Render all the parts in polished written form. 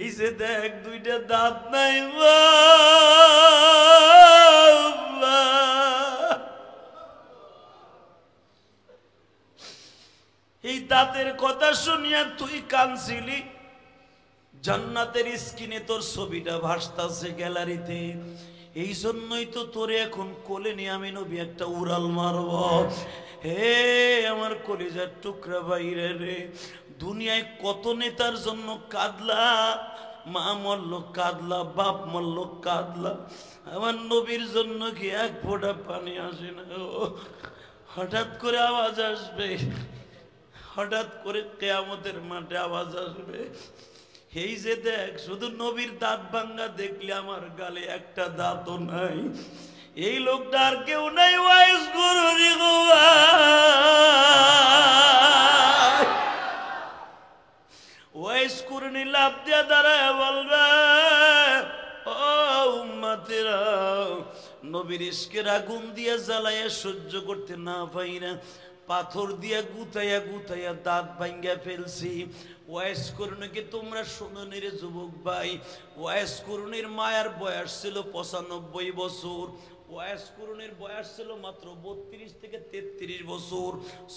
এই যে দেখ দুইটা দাঁত নাই, এই দাঁতের কথা শুনিয়া তুই কাঁদছিলি। জান্নাতের স্ক্রিনে তোর ছবিটা ভাসতাছে গ্যালারিতে। এই জন্যই তো তোরে এখন কোলে নিয়ে আমি নবী একটা উড়াল মারব। হে আমার কলিজার টুকরা বাইরে রে, দুনিয়ায় কত নেতার জন্য কাঁদলা, মা মরল কাঁদলা, বাপ মরল কাঁদলা, আমার নবীর জন্য কি এক ফোঁটা পানি আসে না? হঠাৎ করে আওয়াজ আসবে, হঠাৎ করে কিয়ামতের মাঠে আওয়াজ আসবে। এই যে দেখ, শুধু নবীর দাঁত ভাঙ্গা দেখলে আমার গালে একটা দাঁতও নাই। এই লোকটা আর কেউ নাই, ওয়াইস গুরুরি গো। ওয়াইস কুরনি লাভ দিয়া দাঁড়ায় বলবে, ও উম্মতেরা, নবীর ইশকের আগুন দিয়া জ্বালাইয়া সহ্য করতে না পাই না, পাথর দিয়া গুতাইয়া গুতাইয়া দাঁত ভাঙ্গা ফেলছি। ওয়াইস করুণীকে তোমরা শোনো রে যুবক ভাই, ওয়াইস করুণীর মায়ের বয়স ছিল 95 বছর। ওয়াইস করুণীর বয়স ছিল মাত্র 32 থেকে 33 বছর।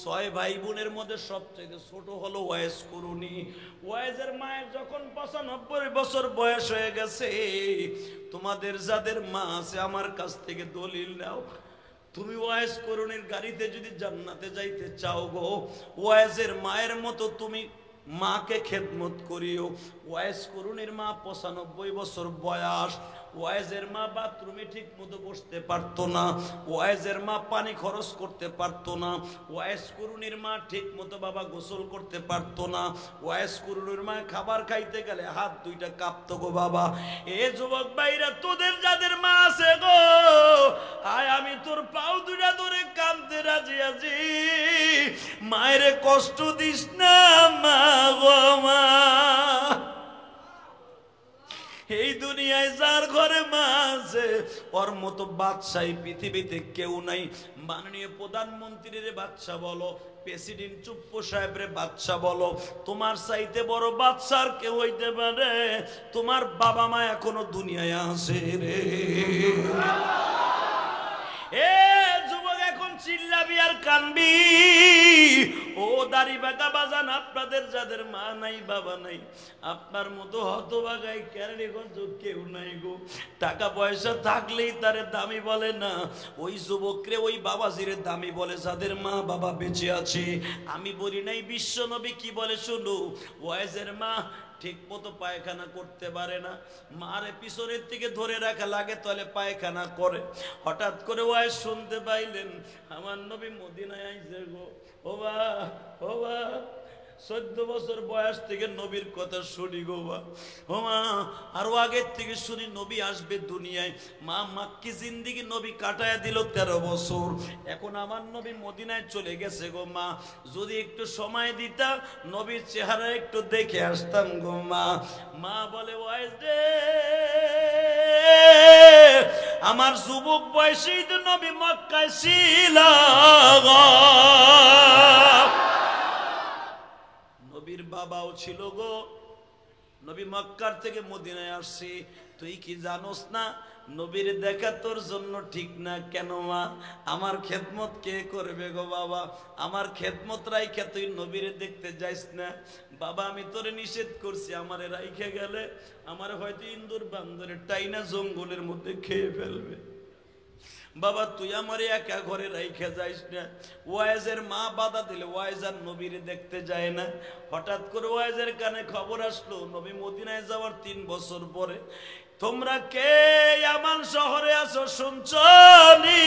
6 ভাই বোনের মধ্যে সবচেয়ে ছোট হলো ওয়াইস করুণী। ওয়াইসের মায়ের যখন 95 বছর বয়স হয়ে গেছে, তোমাদের যাদের মা আছে আমার কাছ থেকে দলিল নাও। তুমি ওয়াইস করুণীর গাড়িতে যদি জান্নাতে যাইতে চাও গো, ওয়াইসের মায়ের মতো তুমি মাকে খেদমত করিও। ওয়াইস করুণীর মা 95 বছর বয়স। ওয়াইজের মা বাথরুমে ঠিক মতো বসতে পারতো না, ওয়াইজের মা পানি খরচ করতে পারতো না, ওয়াইস করুণীর মা ঠিক মতো বাবা গোসল করতে পারতো না, ওয়াইস করুণীর মা খাবার খাইতে গেলে হাত দুইটা কাঁপতো গো বাবা। এ যুবক ভাইরা, তোদের যাদের মা আছে গো, আয় আমি তোর পাও দুইটা ধরে কাঁদতে রাজি আছি, মায়ের কষ্ট দিস না মা গো মা। এই দুনিয়ায় যার ঘরে মা আছে, ওর মতো বাদশাহী পৃথিবীতে কেউ নাই। মাননীয় প্রধানমন্ত্রীর বাদশা বলো, প্রেসিডেন্ট চুপ্পু সাহেবের বাদশা বলো, তোমার চাইতে বড় বাদশার কেউ হইতে পারে? তোমার বাবা মা এখনো দুনিয়ায় আছে রে। এ যুবক, এখন চিল্লাবি আর কানবি? ও দাড়ি বাঁকা বাজান, আপনাদের যাদের মা নাই বাবা নাই, আপনার মতো হতভাগাই কেরানীগঞ্জ কেউ নাই গো। টাকা পয়সা থাকলেই তারে দামি বলে না, ওই যুবকরে ওই বাবাজিরে দামি বলে যাদের মা বাবা বেঁচে আছে। আমি বলি নাই, বিশ্ব নবী কি বলে শুনো, ওয়াইজের মা ঠিক মতো পায়খানা করতে পারে না, মারে পিছনের থেকে ধরে রাখা লাগে, তাহলে পায়খানা করে। হঠাৎ করে ওয়াইজ শুনতে পাইলেন আমার নবী মদিনায় আইছে গো। ও বা, ও বা, 14 বছর বয়স থেকে নবীর কথা শুনি গো মা। ও মা, আরো আগের থেকে শুনি নবী আসবে দুনিয়ায়। মা মাক্কি জিন্দিগি নবী কাটায়া দিল 13 বছর। এখন আমার নবী মদিনায় চলে গেছে গো মা। যদি একটু সময় দিতা, নবীর চেহারা একটু দেখে আসতাম গো মা। মা বলে, ওয়াইস রে, আমার যুবক বয়সেই তো নবী মক্কায় ছিল গো। নবীর বাবাও ছিল গো, নবী মক্কার থেকে মদিনায় আসছে। তুই কি জানোস না, নবীর দেখা তোর জন্য ঠিক না? কেন মা? আমার খেদমত কে করবে গো বাবা? আমার খেদমত রাইখা তুই নবীর দেখতে যাইস না। বাবা, আমি তোরে নিষেধ করছি, আমারে রাইখে গেলে আমার হয়তো ইন্দুর বান্দরে টাইনা জঙ্গলের মধ্যে খেয়ে ফেলবে। বাবা, তুই আমারে একা ঘরে রাইখা যাইস না। ওয়াইজের মা বাধা দিলে ওয়াইজ আর নবীরে দেখতে যায় না। হঠাৎ করে ওয়াইজের কানে খবর আসলো, নবী মদিনায় যাওয়ার 3 বছর পরে। তোমরা কে ইয়ামান শহরে আছো শুনছো নি?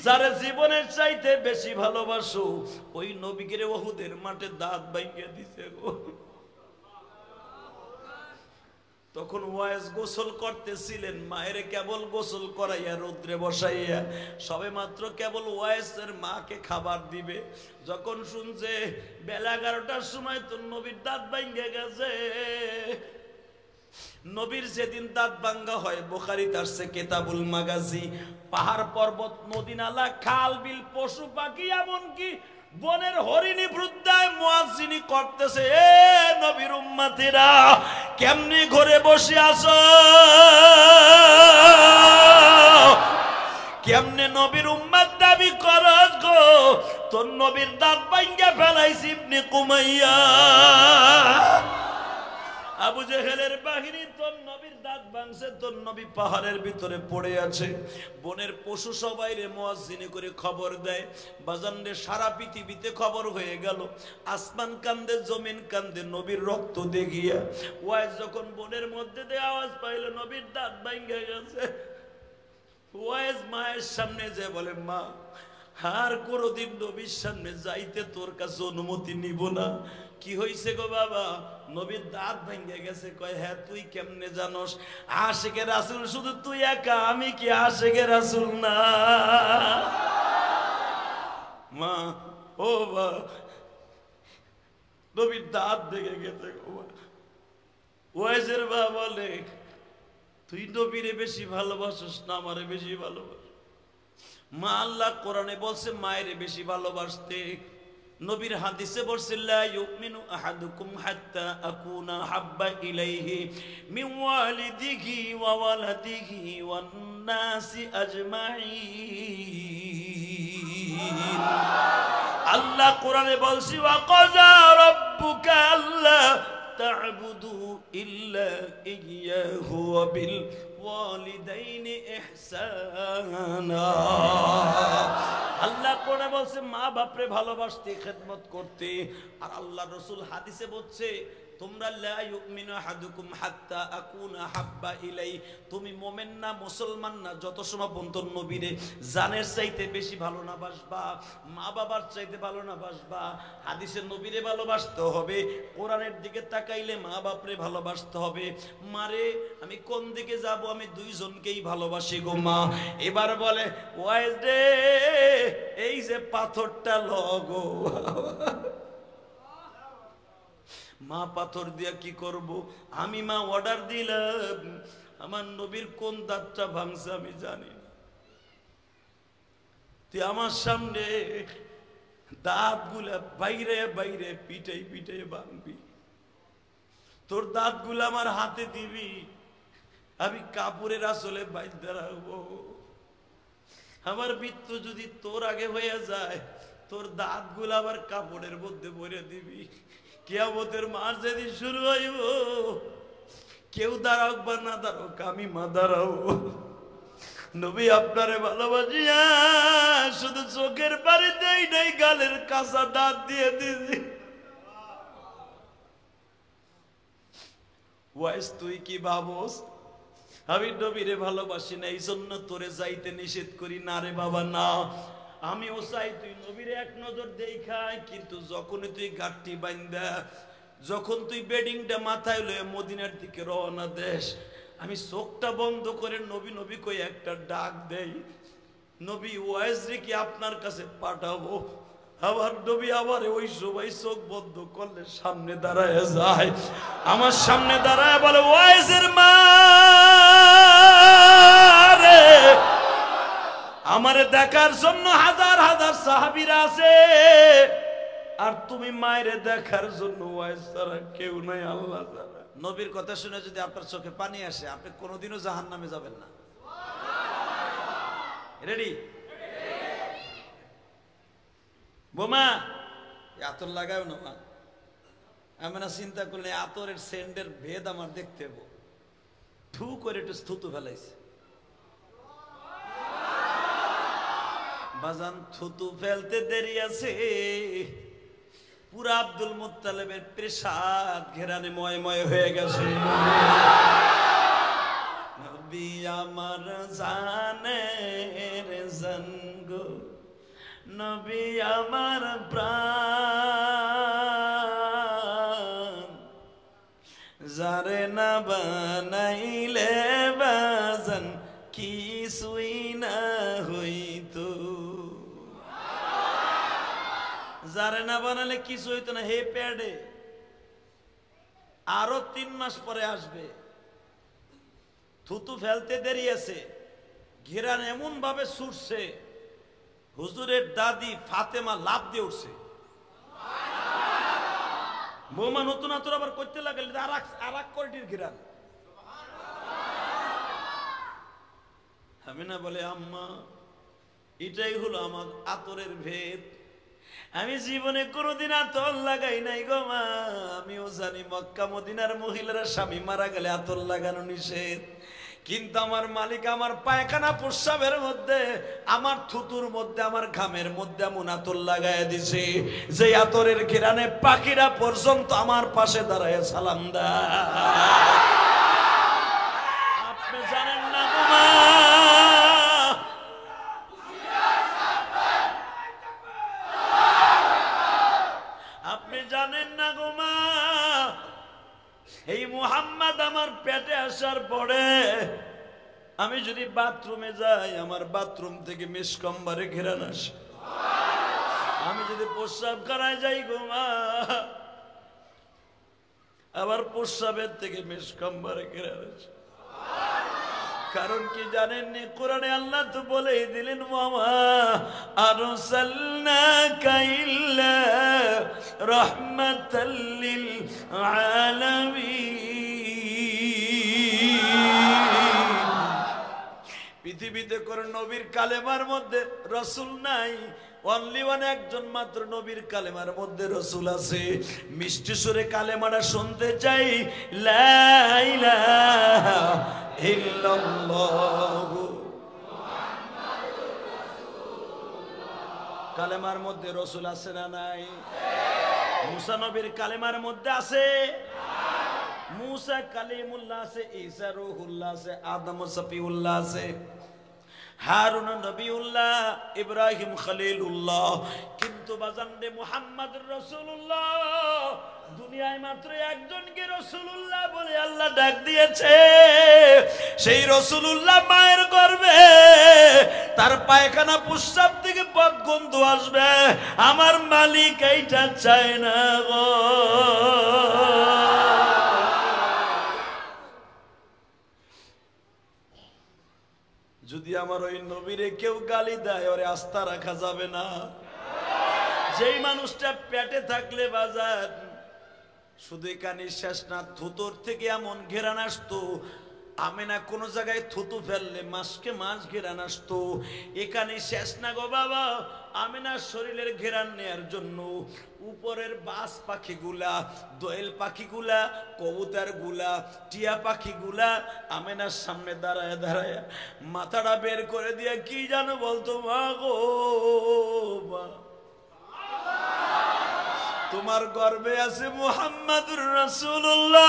যারা জীবনের চাইতে বেশি ভালোবাসো, ওই নবীকে উহুদের মাঠে দাঁত ভাঙিয়ে দিছে গো। তখন ওয়াইজ গোসল করতেছিলেন, মায়ের কেবল গোসল করাইয়া রৌদ্রে বসাইয়া সবে মাত্র কেবল ওয়াইজের মাকে খাবার দিবে। যখন শুনছে বেলা 11টার সময় তো নবীর দাঁত ভাঙ্গে গেছে। নবীর যেদিন দাঁত ভাঙ্গা হয়, বুখারীতে আসছে কিতাবুল মাগাজি, পাহাড় পর্বত নদী নালা খাল বিল পশু পাখি এমনকি বনের হরিণী বৃদ্ধায় মুয়াজ্জিনি করতেছে, এ নবীর উম্মতিরা কেমনে ঘরে বসে আছো, কেমনে নবীর উম্মত দাবি করস গো, তোর নবীর দাঁত ভাঙ্গা ফেলাইছি ইবনে কুমাইয়া। আবু জেহেলের বাহিনী তোর নবীর দাঁত ভাঙছে, তোর নবী পাহাড়ের ভিতরে পড়ে আছে। বনের পশু সবাই রে মুয়াজ্জিনি করে খবর দেয়, বাজান রে সারা পৃথিবীতে খবর হয়ে গেল, আসমান কান্দে জমিন কান্দে নবীর রক্ত দেখিয়া। ওয়াইজ যখন বনের মধ্যে দিয়ে আওয়াজ পাইল নবীর দাঁত ভাঙ্গা গেছে, ওয়াইজ মায়ের সামনে যে বলে, মা আর কোনদিন নবীর সামনে যাইতে তোর কাছে অনুমতি নিব না। কি হইছে গো বাবা? নবীর দাঁত ভেঙে গেছে। কয়, হ্যাঁ তুই কেমনে জানোস? আশিকে রাসূল শুধু তুই একা, আমি কি আশিকে রাসূল না? মা, ও বা, নবীর দাঁত ভেঙে গেছে গো। ওয়াইজের বাবা বলে, তুই নবীরে বেশি ভালোবাসিস না আমারে বেশি ভালোবাস? মা, আল্লাহ কোরআনে বলছে মায়েরে বেশি ভালোবাসতে। নবীর হাদিসে বলছে, লা ইউমিনু আহাদুকুম হাত্তা আকুনা হাব্বা ইলাইহি মিন ওয়ালিদিহি ওয়া ওয়ালাদিহি ওয়ান নাসি আজমাইন। আল্লাহ কোরআনে বলছে, ওয়া কাযা রাব্বুকা আল্লা তা'বুদু ইল্লা ইয়্যাহু ওয়া বিল ওয়ালিদাইনি ইহসানা। আল্লাহ কোরআনে বলছে মা বাপরে ভালোবাসতে, খেদমত করতে। আর আল্লাহ রাসূল হাদিসে বলছে, তোমরা লা ইউমিনু আহাদুকুম হাত্তা আকুনা হাব্বা ইলাই, তুমি মুমিন না মুসলমান না যত সময় পর্যন্ত নবীরে জানের চাইতে বেশি ভালো না বাসবা, মা বাবার চাইতে ভালো না বাসবা। হাদিসে নবীরে ভালোবাসতে হবে, কোরআনের দিকে তাকাইলে মা বাপরে ভালোবাসতে হবে। মারে আমি কোন দিকে যাব? আমি দুইজনকেই ভালোবাসি গো মা। এবার বলে, ওয়াইজ রে এই যে পাথরটা লগো। মা পাথর দিয়া কি করব? আমি মা অর্ডার দিলাম, আমার নবীর কোন দাঁতটা ভাঙছে আমি জানি না, তুই আমার সামনে দাঁত গুলা বাইরে বাইরে পিটাই পিটাই ভাঙবি, তোর দাঁত গুলা আমার হাতে দিবি, আমি কাপড়ের আসলে বাইরে রাখবো। আমার মৃত্যু যদি তোর আগে হয়ে যায়, তোর দাঁত গুলা আবার কাপড়ের মধ্যে ভরে দিবি। কিয়ামতের মার যেদিন শুরু হইব, কেউ দাঁড়াক বা না দাঁড়াক, আমি মা দাঁড়াবো। নবী আপনারে ভালোবাসিয়া শুধু চোখের পানি দেই নাই, গালের কাঁচা দাঁত দিয়ে দিছি। ওয়াইস তুই কি ভাবস আমি নবীরে ভালোবাসি না এই জন্য তোরে যাইতে নিষেধ করি? না রে বাবা না, আমিও চাই তুই নবীরে এক নজর দেখাই। কিন্তু যখনই তুই গাঁটটি বাইন্দা, যখন তুই বেডিংটা মাথায় লয়ে মদিনার দিকে রওনা দেশ, আমি চোখটা বন্ধ করে নবী নবী কই একটা ডাক দেই, নবী ওয়াইজ রে কি আপনার কাছে পাঠাবো? আবার নবী আবার ওই সময় চোখ বন্ধ করলে সামনে দাঁড়ায় যায়, আমার সামনে দাঁড়ায় বলে, ওয়াইজের মা রে, আমারে দেখার জন্য হাজার হাজার সাহাবীরা আছে, আর তুমি মায়েরে দেখার জন্য ওয়াইজ ছাড়া কেউ নাই, আল্লাহ ছাড়া। নবীর কথা শুনে যদি আপনার চোখে পানি আসে, আপনি কোনোদিনও জাহান্নামে যাবেন না। রেডি? বোমা আতর লাগাও না মা, আমি না চিন্তা করলে আতরের সেন্টের ভেদ আমার দেখতে হবো। থু করে একটু থুতু ফেলাইছে বাজান, থুতু ফেলতে দেরি আছে, পুরা আব্দুল মুত্তালিবের পেশাব ঘেরানে ময় ময় হয়ে গেছে। নবী আমার জানের জান গো, নবী আমার প্রাণ, যারে না বানাইলে বাজান কিছুই না হইতো, যারে না বানালে কিছু হইতো না। হে প্যাডে আরো 3 মাস পরে আসবে, থুতু ফেলতে দেরি আছে, ঘেরান এমন ভাবে ছুটছে, হুজুরের দাদি ফাতেমা লাফ দিয়ে উঠছে। বৌমা নতুন আতর আবার করতে লাগলে আর এক কোয়ালিটির ঘিরান। আমি না বলে আম্মা এটাই হলো আমার আতরের ভেদ, আমি জীবনে কোনোদিন আতর লাগাই নাই গো মা। আমিও জানি মক্কা মদিনার মহিলারা স্বামী মারা গেলে আতর লাগানো নিষেধ, কিন্তু আমার মালিক আমার পায়খানা প্রস্রাবের মধ্যে, আমার থুতুর মধ্যে, আমার ঘামের মধ্যে এমন আতর লাগায় দিছে যে আতরের ঘিরানে পাখিরা পর্যন্ত আমার পাশে দাঁড়ায় সালাম দেয়। আপনি জানেন না গো মা, আপনি জানেন না গো মা, এই মুহাম্মদ আমার পেটে আসার পরে আমি যদি বাথরুমে যাই, আমার বাথরুম থেকে মিসকম্বরে ঘেরান আসে। আমি যদি প্রস্রাব করায় যাই গো মা, আবার প্রস্রাবের থেকে মিসকম্বরে ঘেরান আসে। কারণ কি জানেন, কোরআনে আল্লাহ তো বলেই দিলেন, মামা আরসালনাকা ইল্লা রাহমাতাল লিল আলামিন। পৃথিবীতে কোন নবীর কালেমার মধ্যে রসুল নাই, অনলি ওয়ান একজন মাত্র নবীর কালেমার মধ্যে রসুল আছে। মিষ্টি সুরে কালেমাটা শুনতে চাই, লা ইলাহা ইল্লাল্লাহ। কালেমার মধ্যে রসুল আছে না নাই? মুসা নবীর কালেমার মধ্যে আছে, মুসা কালিমুল্লাহ আছে, ঈসা রূহুল্লাহ আছে, আদম সফিউল্লাহ আছে, হারুন নবিউল্লাহ, ইব্রাহিম খলিলুল্লাহ। কিন্তু বাজানরে মুহাম্মদ রাসূলুল্লাহ দুনিয়ায় মাত্র একজনকে রাসূলুল্লাহ বলে আল্লাহ ডাক দিয়েছে। সেই রাসূলুল্লাহ মায়ের গর্ভে তার পায়খানা প্রস্রাব থেকে বদগন্ধ আসবে, আমার মালিক এইটা চায় না গো। যদি আমার ওই নবীরে কেউ গালি দেয়, ওরে আস্থা রাখা যাবে না। যেই মানুষটা পেটে থাকলে বাজার শুধু এখানে শেষ না, থুতোর থেকে এমন ঘেরান আসতো, আমেনা কোন জায়গায় থুতু ফেললে মাসকে মাস ঘেরান আসতো। এখানে শেষ না গো বাবা, আমেনার শরীরের ঘেরান নেয়ার জন্য উপরের বাস পাখিগুলা, দোয়েল পাখিগুলা, কবুতর গুলা, টিয়া পাখিগুলা আমেনার সামনে দাঁড়ায় দাঁড়ায় মাথাটা বের করে দিয়ে কি জানো বলতো, মা গো মা, তোমার গর্ভে আছে মুহাম্মাদুর রাসূলুল্লাহ।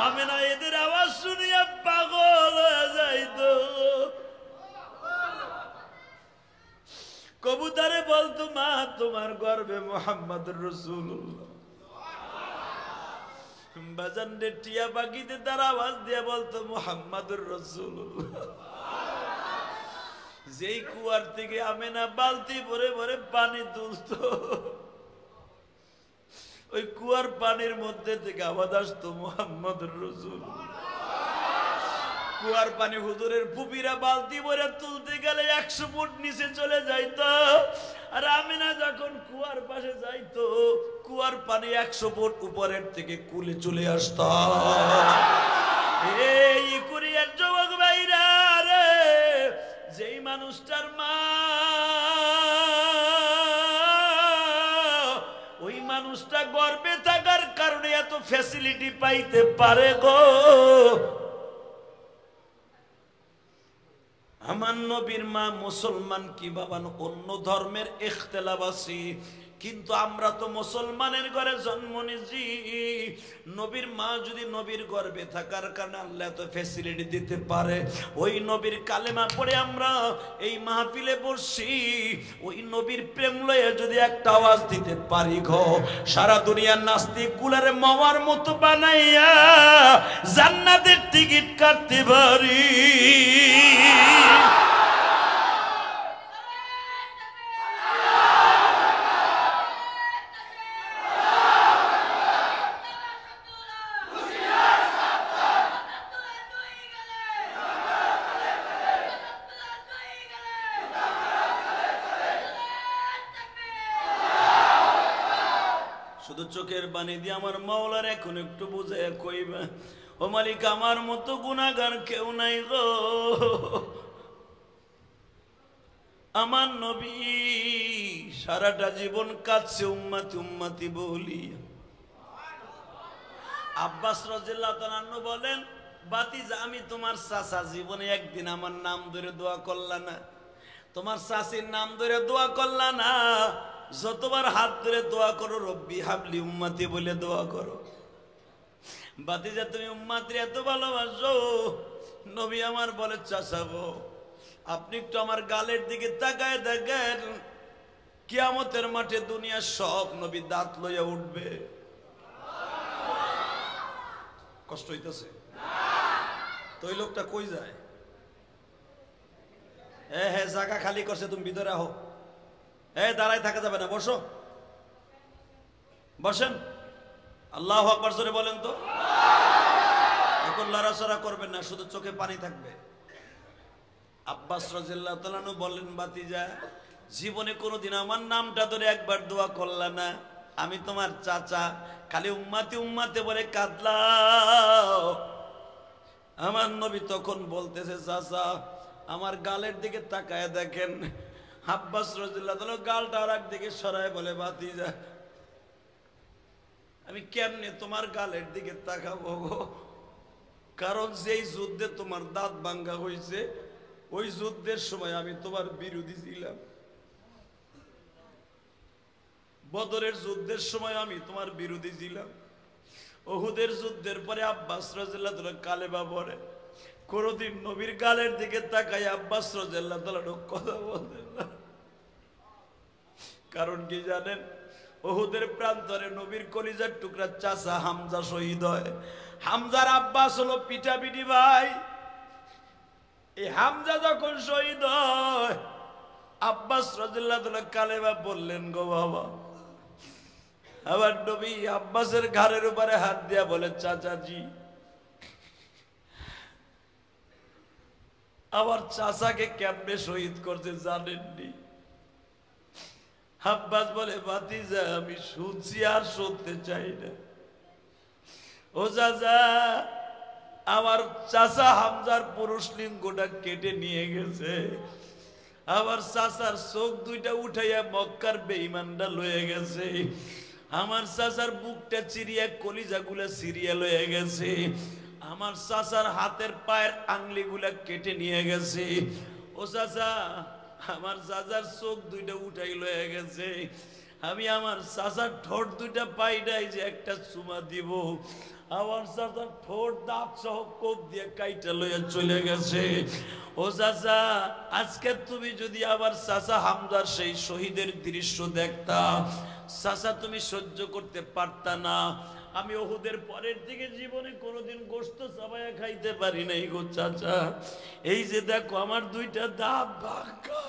আমেনা এদের আওয়াজ শুনিয়া পাগল হয়ে যাইতো। কবুতরে বলতো, মা তোমার গর্ভে মুহাম্মাদুর রাসূলুল্লাহ। বাজানরে টিয়া পাখিতে তার আওয়াজ দিয়ে বলতো মুহাম্মাদুর রাসূলুল্লাহ। যেই কুয়ার থেকে আমেনা বালতি ভরে ভরে পানি তুলতো, ওই কুয়ার পানির মধ্যে থেকে আওয়াজ আসতো মুহাম্মাদুর রাসূলুল্লাহ। কুয়ার পানি হুজুরের ফুপিরা বালতি ভরে তুলতে গেলে 100 ফুট নিচে চলে যাইতো, আর আমিনা যখন কুয়ার পাশে যাইতো, কুয়ার পানি 100 ফুট উপরের থেকে কুলে চলে আসতো। এই কুরিয়ার যুবক ভাইরা রে, যেই মানুষটার মা ওই মানুষটা গর্ভে থাকার কারণে এত ফ্যাসিলিটি পাইতে পারে গো। আমার নবীর মা মুসলমান কি বাবা, অন্য ধর্মের ইখতিলাফ আছে, কিন্তু আমরা তো মুসলমানের ঘরে জন্ম নিয়েছি। নবীর মা যদি নবীর গর্ভে থাকার কারণে আল্লাহ তো ফ্যাসিলিটি দিতে পারে, ওই নবীর কালেমা পড়ে আমরা এই মাহফিলে বসছি, ওই নবীর প্রেম লয়ে যদি একটা আওয়াজ দিতে পারি গো, সারা দুনিয়ার নাস্তিক গুলারে মাওয়ার মতো বানাইয়া জান্নাতের টিকিট কাটতে পারি। চোখের পানি দিয়ে আমার মাওলার এখন একটু বুঝাইয়া কইবা, ও মালিক আমার মতো গুনাহগার কেউ নাই গো। আমার নবী সারাটা জীবন কাঁদছে উম্মতি উম্মতি বলি। আব্বাস রাদিয়াল্লাহু তাআলা আনহু বলেন, বাতিজা আমি তোমার চাচা, জীবনে একদিন আমার নাম ধরে দোয়া করলা না, তোমার চাচির নাম ধরে দোয়া করলা না, যতবার হাত ধরে দোয়া করো রব্বি হাবলি উম্মতি বলে দোয়া করো। বাতিজা তুমি উম্মতির এত ভালোবাসো। নবী আমার বলে, চাচা গো আপনি একটু আমার গালের দিকে তাকায় দেখেন, কিয়ামতের মাঠে দুনিয়ার সব নবী দাঁত লইয়া উঠবে। কষ্ট হইতেছে তো? ওই লোকটা কই যায়? হ্যাঁ জায়গা খালি করছে, তুমি ভিতরে আহো। দাঁড়ায় থাকা যাবে না, বসো, বসেন। আল্লাহু আকবার জোরে বলেন তো। এখন লড়াচড়া করবেন না, শুধু চোখে পানি থাকবে। আব্বাস রাদিয়াল্লাহু তাআলা আনহু বলেন, বাতিজা জীবনে কোনোদিন আমার নামটা ধরে একবার দোয়া করলা না, আমি তোমার চাচা, খালি উম্মতি উম্মতি বলে কাঁদলাও। আমার নবী তখন বলতেছে, চাচা আমার গালের দিকে তাকায় দেখেন। আব্বাস রাদিয়াল্লাহু তাআলা গালটা আর একদিকে সরায় বলে, বাতিজা আমি কেমনে তোমার গালের দিকে তাকাবো গো? কারণ যেই যুদ্ধে তোমার দাঁত ভাঙ্গা হয়েছে ওই যুদ্ধের সময় আমি তোমার বিরোধী ছিলাম। বদরের যুদ্ধের সময় আমি তোমার বিরোধী ছিলাম। উহুদের যুদ্ধের পরে আব্বাস রাদিয়াল্লাহু তাআলা কালেমা পড়ে। কোনদিন নবীর গালের দিকে তাকাই আব্বাস রাদিয়াল্লাহু তাআলা কথা বলতেন না। কারণ কি জানেন? উহুদের প্রান্তরে নবীর কলিজার টুকরা চাচা হামজা শহীদ হয়। হামজার আব্বাস হলো পিঠাপিঠি ভাই। এই হামজা যখন শহীদ হয় আব্বাস রাদিয়াল্লাহু তাআলা কালেমা বললেন গো বাবা। আবার নবী আব্বাসের ঘাড়ের উপরে হাত দিয়া বলে, চাচাজি আমার চাচাকে কেমনে শহীদ করতে জানেননি? আব্বাস বলে, ভাতিজা আমি শুনছি আর শুনতে চাই না। ও চাচা আমার চাচা হামজার পুরুষ লিঙ্গটা কেটে নিয়ে গেছে, আমার চাচার চোখ দুইটা উঠাইয়া মক্কার বেঈমানরা লয়ে গেছে, আমার চাচার বুকটা চিরিয়া কলিজাগুলা চিরিয়া লয়ে গেছে, আমার চাচার হাতের পায়ের আঙ্গুলিগুলা কেটে নিয়ে গেছে। ও চাচা আমার চাচার চোখ দুইটা উঠাই লয়ে গেছে, আমি আমার চাচার ঠোঁট দুইটা পাই নাই যে একটা চুমা দিব, আমার চাচার ঠোঁট দাঁত সহ কোপ দিয়ে কাইটা লইয়া চলে গেছে। ও চাচা আজকে তুমি যদি আবার চাচা হামজার সেই শহীদের দৃশ্য দেখতা, চাচা তুমি সহ্য করতে পারতা না। আমি উহুদের পরের দিকে জীবনে কোনোদিন গোশত চাবায়া খাইতে পারি নাই গো চাচা। এই যে দেখো আমার দুইটা দাঁত ভাঙা।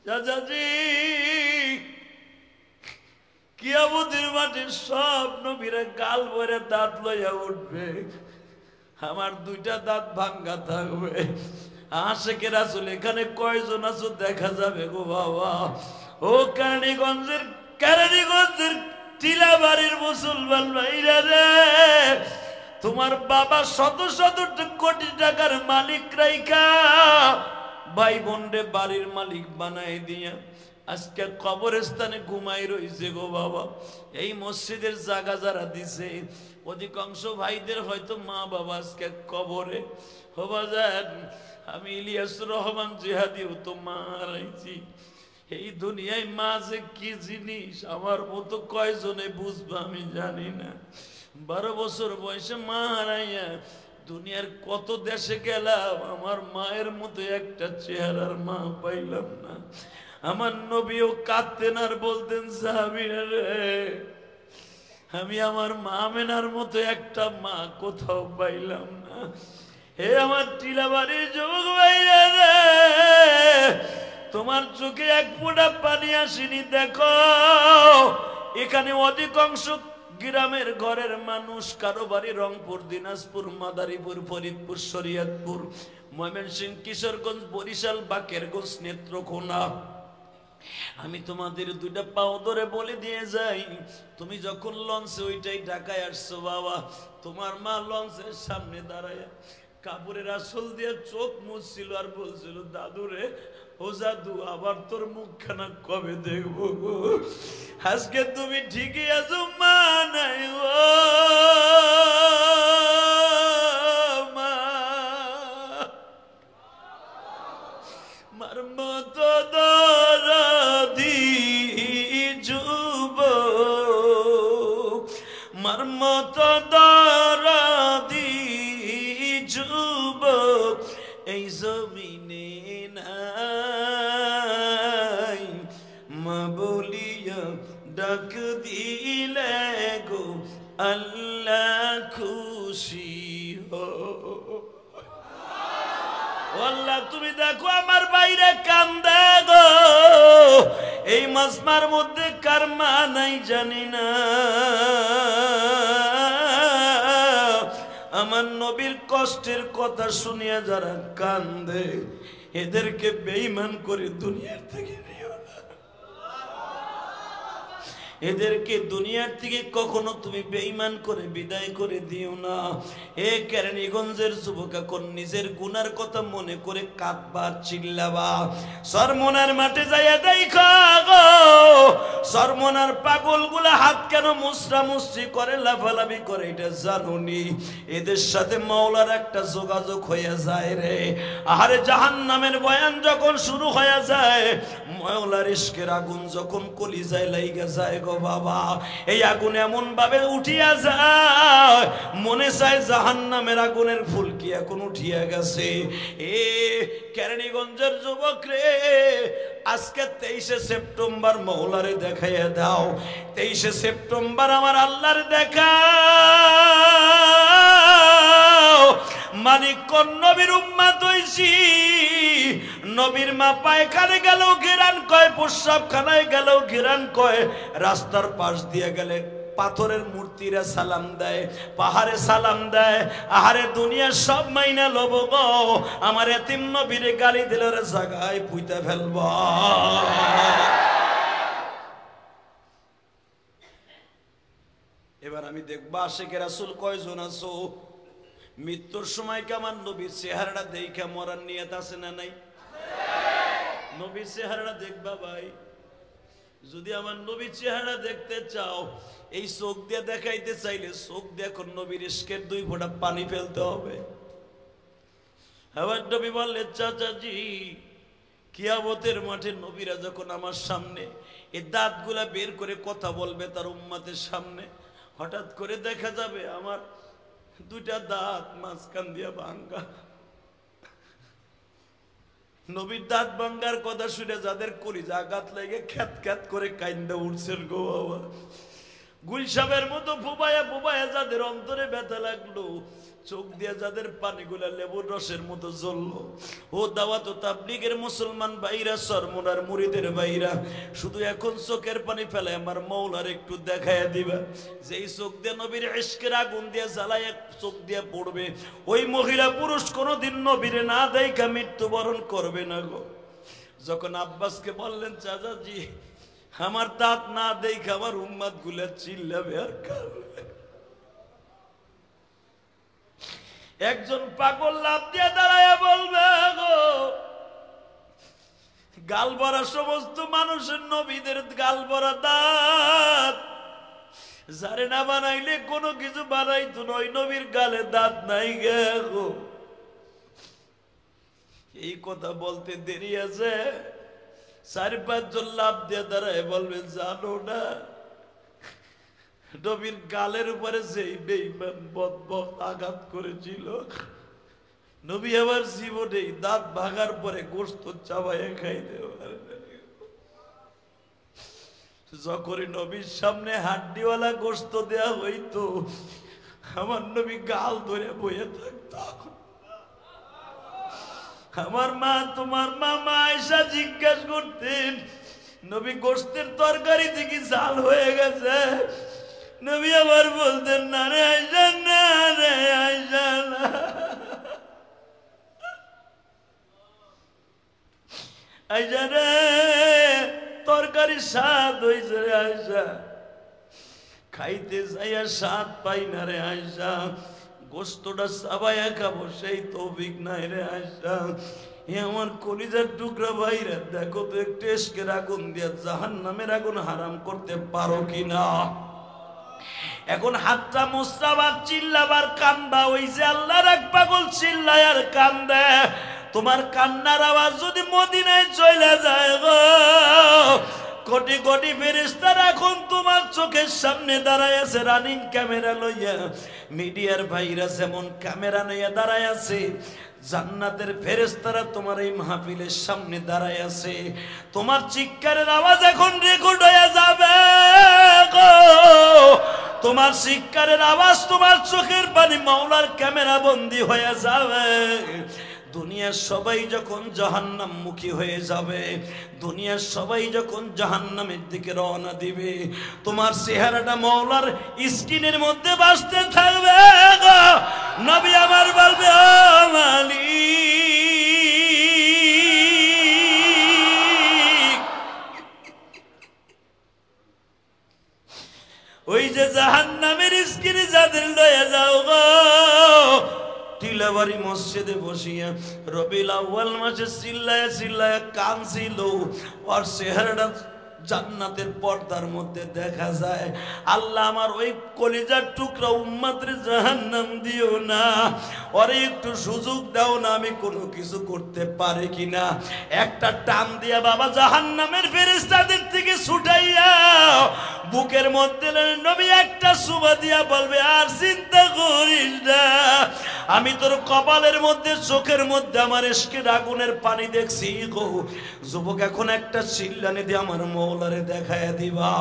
চাচাজি কিয়ামতের মাঠে সব নবীরা গাল ভরে দাঁত লইয়া উঠবে, আমার দুইটা দাঁত ভাঙ্গা থাকবে। আশেকের রাসূল এখানে কয়জন আছো দেখা যাবে গো বাবা। ও কেরানীগঞ্জের টিলাবাড়ির মুসলমান ভাইরা রে, তোমার বাবা শত শত কোটি টাকার মালিক রাইখা ভাই বোন রে বাড়ির মালিক বানাই দিয়া আজকে কবরস্থানে ঘুমাই রইছে গো বাবা। এই মসজিদের জায়গা যারা দিছে অধিকাংশ ভাইদের হয়তো মা বাবা আজকে কবরে। হবা যান আমি ইলিয়াসুর রহমান জিহাদিও তো মা হারাইছি। এই দুনিয়ায় মা যে কি জিনিস আমার মতো কয়জনে বুঝবে আমি জানি না। 12 বছর বয়সে মা হারাইয়া দুনিয়ার কত দেশে গেলাম, আমার মায়ের মতো একটা চেহারার মা পাইলাম না। আমার নবীও কাঁদতেন আর বলতেন, সাহাবীরা রে আমি আমার মা আমেনার মতো একটা মা কোথাও পাইলাম না। হে আমার টিলাবাড়ির যুবক ভাইরা রে, তোমার চোখে এক ফোঁটা পানি আসেনি দেখো। এখানে অধিকাংশ গ্রামের ঘরের মানুষ, কারো বাড়ি রংপুর, দিনাজপুর, মাদারীপুর, ফরিদপুর, শরীয়তপুর, ময়মনসিংহ, কিশোরগঞ্জ, বরিশাল, বাকেরগঞ্জ, নেত্রকোনা। আমি তোমাদের দুইটা পাও ধরে বলে দিয়ে যাই, তুমি যখন লঞ্চে ওইটাই ঢাকায় আসছো বাবা, তোমার মা লঞ্চের সামনে দাঁড়ায় কাপড়ের আসল দিয়ে চোখ মুছছিল আর বলছিল, দাদু রে, ও জাদু, আবার তোর মুখখানা কবে দেখবো গো? আজকে তুমি ঠিকই আছো, মা নাই ও মা, মার মতো দরদি যুবক, মার মতো দরদি যুবক এই জমিনে নাই, মা বলিয়া ডাক দিলে গো আল্লাহ খুশি হো। আল্লাহ তুমি দেখো আমার বাইরে কান্দে গো, এই মাজমার মধ্যে কার মা নাই জানি না। আমার নবীর কষ্টের কথা শুনিয়া যারা কান্দে, এদেরকে বেঈমান করে দুনিয়ার থেকে নিও না, এদেরকে দুনিয়ার থেকে কখনো তুমি বেঈমান করে বিদায় করে দিও না। এ কেরানীগঞ্জের যুবক, এখন নিজের গুনার কথা মনে করে কাঁদবা, চিল্লাবা। সরমনার মাঠে যাইয়া দেখা গো, সরমনার পাগলগুলা হাত কেন মুসরামুসরি করে, লাফালাফি করে, এটা জানুনি? এদের সাথে মাওলার একটা যোগাযোগ হইয়া যায় রে। আহারে জাহান্নামের বয়ান যখন শুরু হইয়া যায়, মাওলার ইশকের আগুন যখন কলিজায় লাইগা যায় গো বাবা, এই আগুন এমন ভাবে উঠিয়া যায়, মনে চায় জাহান্নামের আগুনের ফুলকি এখন উঠিয়া গেছে। এ কেরানীগঞ্জের যুবক রে, আজকে 23শে সেপ্টেম্বর মাওলারে দেখাইয়া দাও। 23শে সেপ্টেম্বর আমার আল্লাহর দেখা, মানিক নবীর উম্মত হইছি। নবীর মা পায়খানে গেলেও ঘেরান কয়, প্রস্রাব খানায় গেলেও ঘেরান কয়, রাস্তার পাশ দিয়ে গেলে পাথরের মূর্তিরা সালাম দেয়, পাহাড়ে সালাম দেয়। আহারে দুনিয়ার সব মাইনা লব গো, আমার এতিম নবীরে গালি দিলে জায়গায় পুইতা ফেলব। এবার আমি দেখবা আশিকে রাসূল কয়জন আছো, মৃত্যুর সময় কি আমার নবীর চেহারাটা দেখে মরার নিয়ত আছে না নাই? নবীর চেহারাটা দেখবা ভাই, যদি আমার নবীর চেহারা দেখতে চাও, এই চোখ দিয়ে দেখাইতে চাইলে চোখ দিয়ে এখন নবীর ইশকের 2 ফোঁটা পানি ফেলতে হবে। আবার নবী বললেন, চাচাজি, কিয়ামতের মাঠে নবীরা যখন আমার সামনে এই দাঁতগুলা বের করে কথা বলবে তার উম্মতের সামনে, হঠাৎ করে দেখা যাবে আমার 2টা দাঁত মাঝখান দিয়া ভাঙ্গা। নবীর দাঁত ভাঙ্গার কথা শুনে যাদের কলিজা আঘাত লেগে খ্যাত খ্যাত করে কাইন্দা উঠছেন গো বাবা, গুলশাবের মতো ফুবায়া ফুবায়া যাদের অন্তরে ব্যথা লাগলো, চোখ দিয়ে যাদের পানিগুলা লেবুর রসের মতো জ্বললো, ও দাওয়াত ও তাবলীগের মুসলমান ভাইরা, সরমুনার মুরিদের ভাইরা, শুধু এখন চোখের পানি ফেলে আমার মাওলার একটু দেখাইয়া দিবা। যেই চোখ দিয়ে নবীর ইশকের আগুন দিয়ে জ্বালায় চোখ দিয়ে পড়বে, ওই মহিলা পুরুষ কোনোদিন নবীরে না দেখা মৃত্যুবরণ করবে না গো। যখন আব্বাসকে বললেন, চাচাজি, আমার দাঁত না দেখে আমার উম্মত গুলা চিল্লাবে আর কাঁদবে, একজন পাগল লাফ দিয়ে দাঁড়ায় বলবে, গো গাল ভরা সমস্ত মানুষের নবীদের গাল ভরা দাঁত, যারে না বানাইলে কোনো কিছু বানাইতো নয়, নবীর গালে দাঁত নাই গে গো। এই কথা বলতে দেরি আছে, 4-5 জন লাফ দিয়ে দাঁড়ায় বলবে, জানো না নবীর গালের উপরে যেই বেঈমান বদ আঘাত করেছিল, নবী আবার জীবনে দাঁত ভাঙার পরে গোশত চাবাইয়া খাইতে পারে না। যখন নবীর সামনে হাড্ডিওয়ালা গোশত দেয়া হইতো, আমার নবী গাল ধরে বইয়ে থাকত। আমার মা, তোমার মা আয়েশা জিজ্ঞাসা করতেন, নবী গোশতের তরকারি থেকে জাল হয়ে গেছে, নবী আবার বলতেন না রে আয়েশা, না রে আয়েশা না। আয়েশা রে তরকারি স্বাদ হইছে রে আয়েশা, খাইতে যাইয়া স্বাদ পাই না রে আয়েশা, গোস্তটা চাবাইয়া খাবো সেই তৌফিক নাই রে আয়েশা। এ আমার কলিজার টুকরা ভাইরা, দেখো তো একটু এসকের আগুন দিয়ে জাহান্নামের আগুন হারাম করতে পারো কিনা। এখন হাতটা মুসরাবার চিল্লাবার কান্দা, ওই যে আল্লাহর এক পাগল চিল্লায় আর কান্দে, তোমার কান্নার আওয়াজ যদি মদিনায় চলে যায় গো, কোটি কোটি ফেরেশতারা এখন তোমার চোখের সামনে দাঁড়ায় আছে রানিং ক্যামেরা লইয়া। মিডিয়ার ভাইরা যেমন ক্যামেরা নিয়ে দাঁড়ায় আছে, জান্নাতের ফেরেশতারা তোমার এই মাহফিলের সামনে দাঁড়ায় আছে। তোমার চিৎকারের আওয়াজ এখন রেকর্ড হয়ে যাবে গো, তোমার চিৎকারের আওয়াজ, তোমার চোখের পানি মাওলার ক্যামেরা বন্দী হয়ে যাবে। দুনিয়ার সবাই যখন জাহান্নাম মুখী হয়ে যাবে, দুনিয়ার সবাই যখন জাহান্নামের দিকে রওনা দিবে, তোমার চেহারাটা মাওলার স্ক্রিনের মধ্যে ভাসতে থাকবে গো। নবী আমার বলবে, ও মালিক, ওই যে জাহান্নামের স্ক্রিনে যাদের লয়ে যাও গো, টিলাবাড়ি মসজিদে বসিয়া রবিউল আউয়াল মাসে চিল্লায়া চিল্লায়া কাঁদছিল, ওর চেহারাটা জান্নাতের পর্দার মধ্যে দেখা যায়। আল্লাহ আমার ওই কলিজার টুকরা উম্মতের জাহান্নাম দিও না, ওরে একটু সুযোগ দাও না, আমি কোনো কিছু করতে পারি কিনা। একটা টান দিয়া বাবা জাহান্নামের ফেরেশতাদের থেকে ছুটাইয়া বুকের মধ্যে নবী একটা সুবা দিয়া বলবে, আর চিন্তা করিস না, আমি তোর কপালের মধ্যে চোখের মধ্যে আমার ইশকের আগুনের পানি দেখছি গো। যুবক এখন একটা চিল্লানি দিয়ে আমার মওলারে দেখায় দিবা।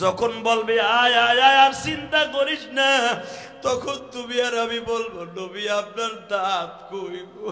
যখন বলবে আয় আয় আয়, আর চিন্তা করিস না, তখন তুমি আর আমি বলবো, নবী আপনার দাঁত কই গো।